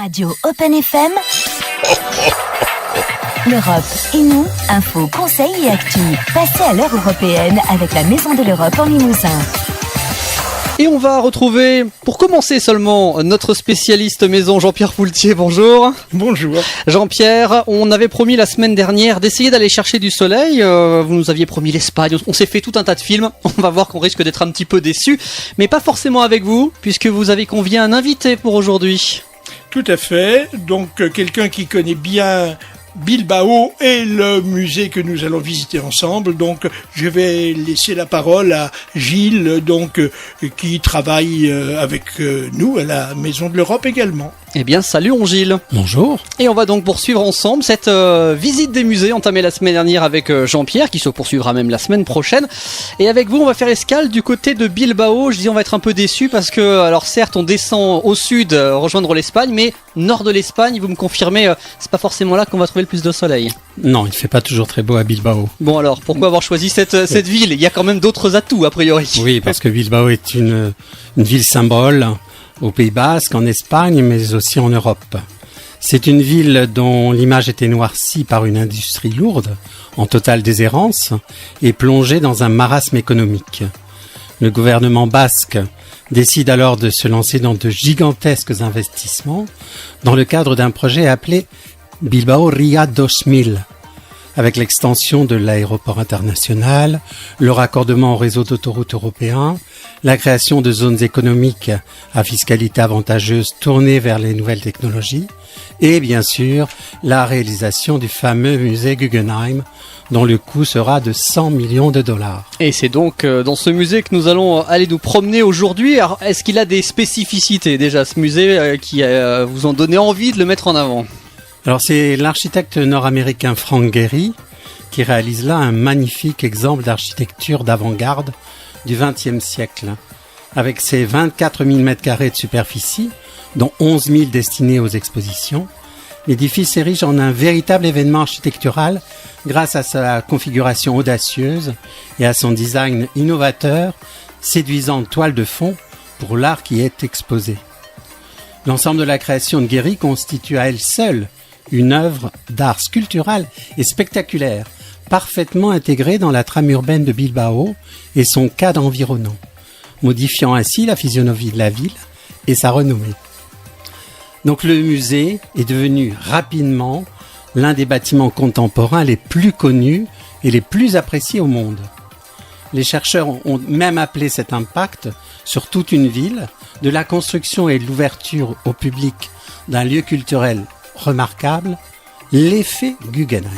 Radio Open FM. L'Europe et nous, info, conseils et actu. Passez à l'heure européenne avec la Maison de l'Europe en Limousin. Et on va retrouver, pour commencer seulement, notre spécialiste maison, Jean-Pierre Poultier. Bonjour. Bonjour. Jean-Pierre, on avait promis la semaine dernière d'essayer d'aller chercher du soleil. Vous nous aviez promis l'Espagne. On s'est fait tout un tas de films. On va voir qu'on risque d'être un petit peu déçus. Mais pas forcément avec vous, puisque vous avez convié un invité pour aujourd'hui. Tout à fait. Donc, quelqu'un qui connaît bien Bilbao et le musée que nous allons visiter ensemble. Donc, je vais laisser la parole à Gilles, donc, qui travaille avec nous à la Maison de l'Europe également. Eh bien, salut Gilles. Bonjour. Et on va donc poursuivre ensemble cette visite des musées entamée la semaine dernière avec Jean-Pierre, qui se poursuivra même la semaine prochaine. Et avec vous, on va faire escale du côté de Bilbao. Je dis on va être un peu déçus parce que, alors certes, on descend au sud rejoindre l'Espagne, mais nord de l'Espagne, vous me confirmez, c'est pas forcément là qu'on va trouver le plus de soleil. Non, il fait pas toujours très beau à Bilbao. Bon alors, pourquoi avoir choisi cette ville ? Il y a quand même d'autres atouts a priori. Oui, parce que Bilbao est une ville symbole au Pays Basque, en Espagne, mais aussi en Europe. C'est une ville dont l'image était noircie par une industrie lourde, en totale déshérence, et plongée dans un marasme économique. Le gouvernement basque décide alors de se lancer dans de gigantesques investissements dans le cadre d'un projet appelé Bilbao Ria 2000, avec l'extension de l'aéroport international, le raccordement au réseau d'autoroutes européens, la création de zones économiques à fiscalité avantageuse tournées vers les nouvelles technologies et bien sûr la réalisation du fameux musée Guggenheim dont le coût sera de 100 millions de dollars. Et c'est donc dans ce musée que nous allons aller nous promener aujourd'hui. Alors, est-ce qu'il a des spécificités déjà ce musée qui vous ont donné envie de le mettre en avant ? Alors c'est l'architecte nord-américain Frank Gehry qui réalise là un magnifique exemple d'architecture d'avant-garde du XXe siècle. Avec ses 24 000 m² de superficie, dont 11 000 destinés aux expositions, l'édifice s'érige en un véritable événement architectural grâce à sa configuration audacieuse et à son design innovateur, séduisant toile de fond pour l'art qui est exposé. L'ensemble de la création de Gehry constitue à elle seule une œuvre d'art sculptural et spectaculaire, parfaitement intégrée dans la trame urbaine de Bilbao et son cadre environnant, modifiant ainsi la physionomie de la ville et sa renommée. Donc le musée est devenu rapidement l'un des bâtiments contemporains les plus connus et les plus appréciés au monde. Les chercheurs ont même appelé cet impact sur toute une ville, de la construction et de l'ouverture au public d'un lieu culturel remarquable, l'effet Guggenheim.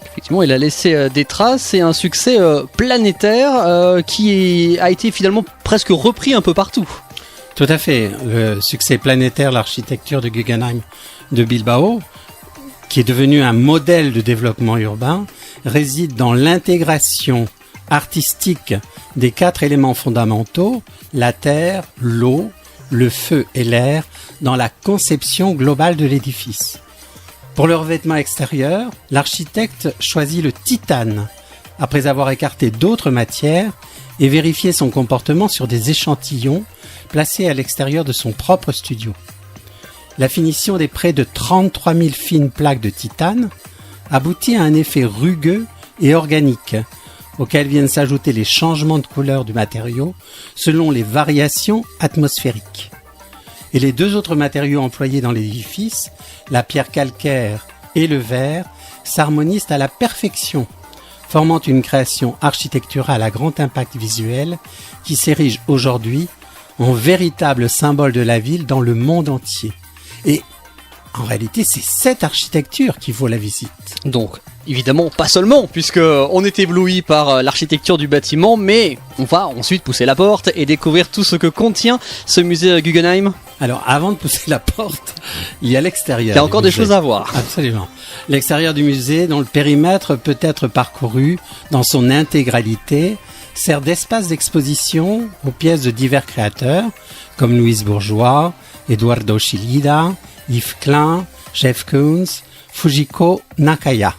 Effectivement, il a laissé des traces et un succès planétaire qui a été finalement presque repris un peu partout. Tout à fait. Le succès planétaire de l'architecture de Guggenheim de Bilbao, qui est devenu un modèle de développement urbain, réside dans l'intégration artistique des 4 éléments fondamentaux, la terre, l'eau, le feu et l'air, dans la conception globale de l'édifice. Pour le revêtement extérieur, l'architecte choisit le titane, après avoir écarté d'autres matières et vérifié son comportement sur des échantillons placés à l'extérieur de son propre studio. La finition des près de 33 000 fines plaques de titane aboutit à un effet rugueux et organique, auquel viennent s'ajouter les changements de couleur du matériau selon les variations atmosphériques. Et les 2 autres matériaux employés dans l'édifice, la pierre calcaire et le verre, s'harmonisent à la perfection, formant une création architecturale à grand impact visuel qui s'érige aujourd'hui en véritable symbole de la ville dans le monde entier. Et en réalité, c'est cette architecture qui vaut la visite. Donc, évidemment, pas seulement, puisque on est ébloui par l'architecture du bâtiment, mais on va ensuite pousser la porte et découvrir tout ce que contient ce musée Guggenheim. Alors, avant de pousser la porte, il y a l'extérieur. Il y a encore des choses à voir. Absolument. L'extérieur du musée, dont le périmètre peut être parcouru dans son intégralité, sert d'espace d'exposition aux pièces de divers créateurs, comme Louise Bourgeois, Eduardo Chillida, Yves Klein, Jeff Koons, Fujiko Nakaya.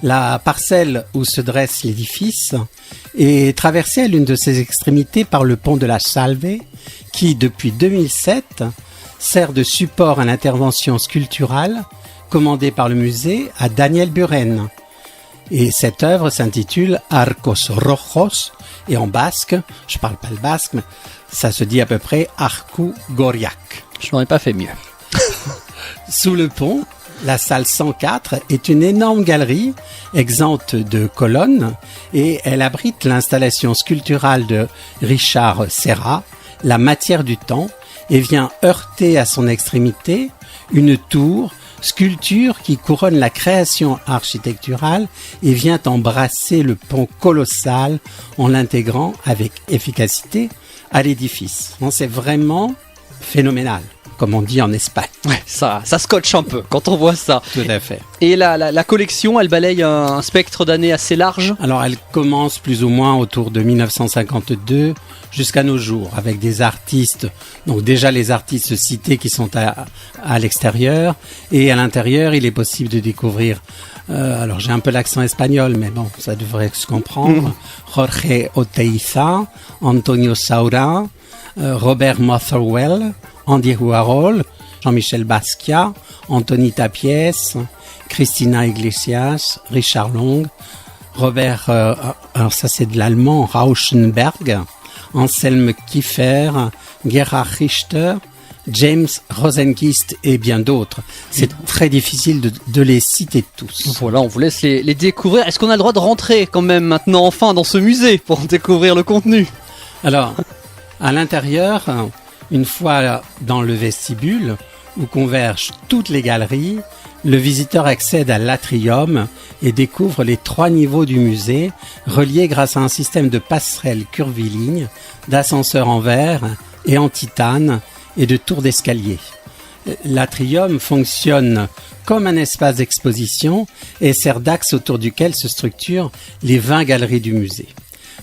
La parcelle où se dresse l'édifice est traversée à l'une de ses extrémités par le pont de la Salve qui, depuis 2007, sert de support à l'intervention sculpturale commandée par le musée à Daniel Buren. Et cette œuvre s'intitule Arcos Rojos, et en basque, je parle pas le basque, mais ça se dit à peu près Arcu Goriac. Je n'aurais pas fait mieux. Sous le pont, la salle 104 est une énorme galerie exempte de colonnes et elle abrite l'installation sculpturale de Richard Serra, La matière du temps, et vient heurter à son extrémité une tour, sculpture qui couronne la création architecturale et vient embrasser le pont colossal en l'intégrant avec efficacité à l'édifice. Bon, c'est vraiment phénoménal, comme on dit en Espagne. Ouais, ça scotche un peu quand on voit ça. Tout à fait. Et la collection, elle balaye un spectre d'années assez large. Alors, elle commence plus ou moins autour de 1952 jusqu'à nos jours, avec des artistes, donc déjà les artistes cités qui sont à l'extérieur, et à l'intérieur, il est possible de découvrir, alors j'ai un peu l'accent espagnol, mais bon, ça devrait se comprendre, Jorge Oteiza, Antonio Saura, Robert Motherwell, Andy Warhol, Jean-Michel Basquiat, Anthony Tapies, Christina Iglesias, Richard Long, Robert, alors ça c'est de l'allemand, Rauschenberg, Anselm Kiefer, Gerhard Richter, James Rosenquist et bien d'autres. C'est très difficile de les citer tous. Voilà, on vous laisse les découvrir. Est-ce qu'on a le droit de rentrer quand même maintenant enfin dans ce musée pour découvrir le contenu ? Alors, à l'intérieur, une fois dans le vestibule où convergent toutes les galeries, le visiteur accède à l'atrium et découvre les 3 niveaux du musée, reliés grâce à un système de passerelles curvilignes, d'ascenseurs en verre et en titane et de tours d'escalier. L'atrium fonctionne comme un espace d'exposition et sert d'axe autour duquel se structurent les 20 galeries du musée.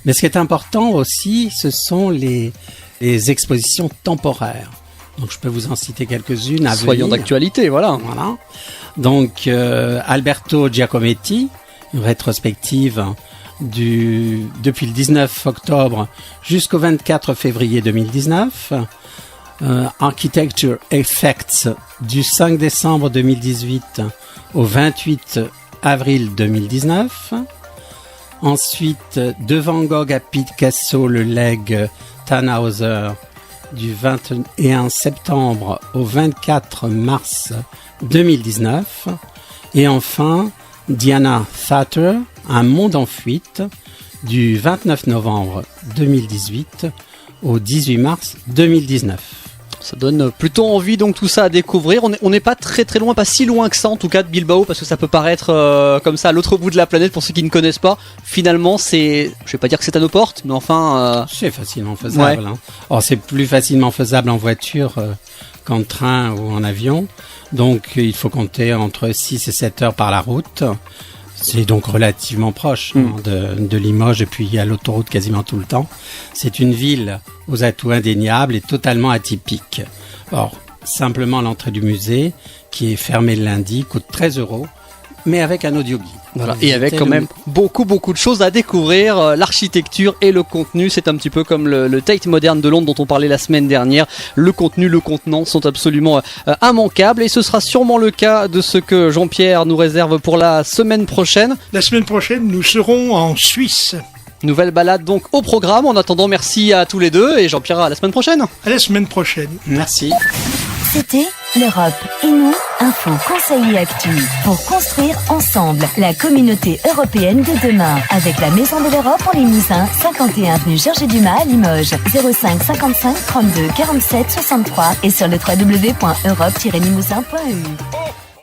Mais ce qui est important aussi, ce sont les expositions temporaires. Donc je peux vous en citer quelques-unes à Soyons venir. d'actualité, voilà. Voilà. Donc Alberto Giacometti, une rétrospective depuis le 19 octobre jusqu'au 24 février 2019. Architecture Effects du 5 décembre 2018 au 28 avril 2019. Ensuite, de Van Gogh à Picasso, le legs Tannhäuser du 21 septembre au 24 mars 2019. Et enfin, Diana Thatcher, Un monde en fuite, du 29 novembre 2018 au 18 mars 2019. Ça donne plutôt envie donc tout ça à découvrir. On n'est pas très très loin, pas si loin que ça en tout cas de Bilbao, parce que ça peut paraître comme ça à l'autre bout de la planète pour ceux qui ne connaissent pas. Finalement je vais pas dire que c'est à nos portes, mais enfin... C'est facilement faisable. Ouais. Hein. Or, c'est plus facilement faisable en voiture qu'en train ou en avion. Donc il faut compter entre 6 et 7 heures par la route. C'est donc relativement proche de Limoges, et puis il y a l'autoroute quasiment tout le temps. C'est une ville aux atouts indéniables et totalement atypique. Or, simplement l'entrée du musée, qui est fermée le lundi, coûte 13 €, mais avec un audioguide. Voilà. Et avec quand même beaucoup de choses à découvrir, l'architecture et le contenu, c'est un petit peu comme le Tate Modern de Londres dont on parlait la semaine dernière. Le contenu, le contenant sont absolument immanquables, et ce sera sûrement le cas de ce que Jean-Pierre nous réserve pour la semaine prochaine. La semaine prochaine, nous serons en Suisse. Nouvelle balade donc au programme. En attendant, merci à tous les deux, et Jean-Pierre, à la semaine prochaine. À la semaine prochaine. Merci. C'était l'Europe et nous, info, conseils et actu. Pour construire ensemble la communauté européenne de demain. Avec la Maison de l'Europe en Limousin, 51 avenue Georges Dumas à Limoges. 05 55 32 47 63 et sur le www.europe-limousin.eu.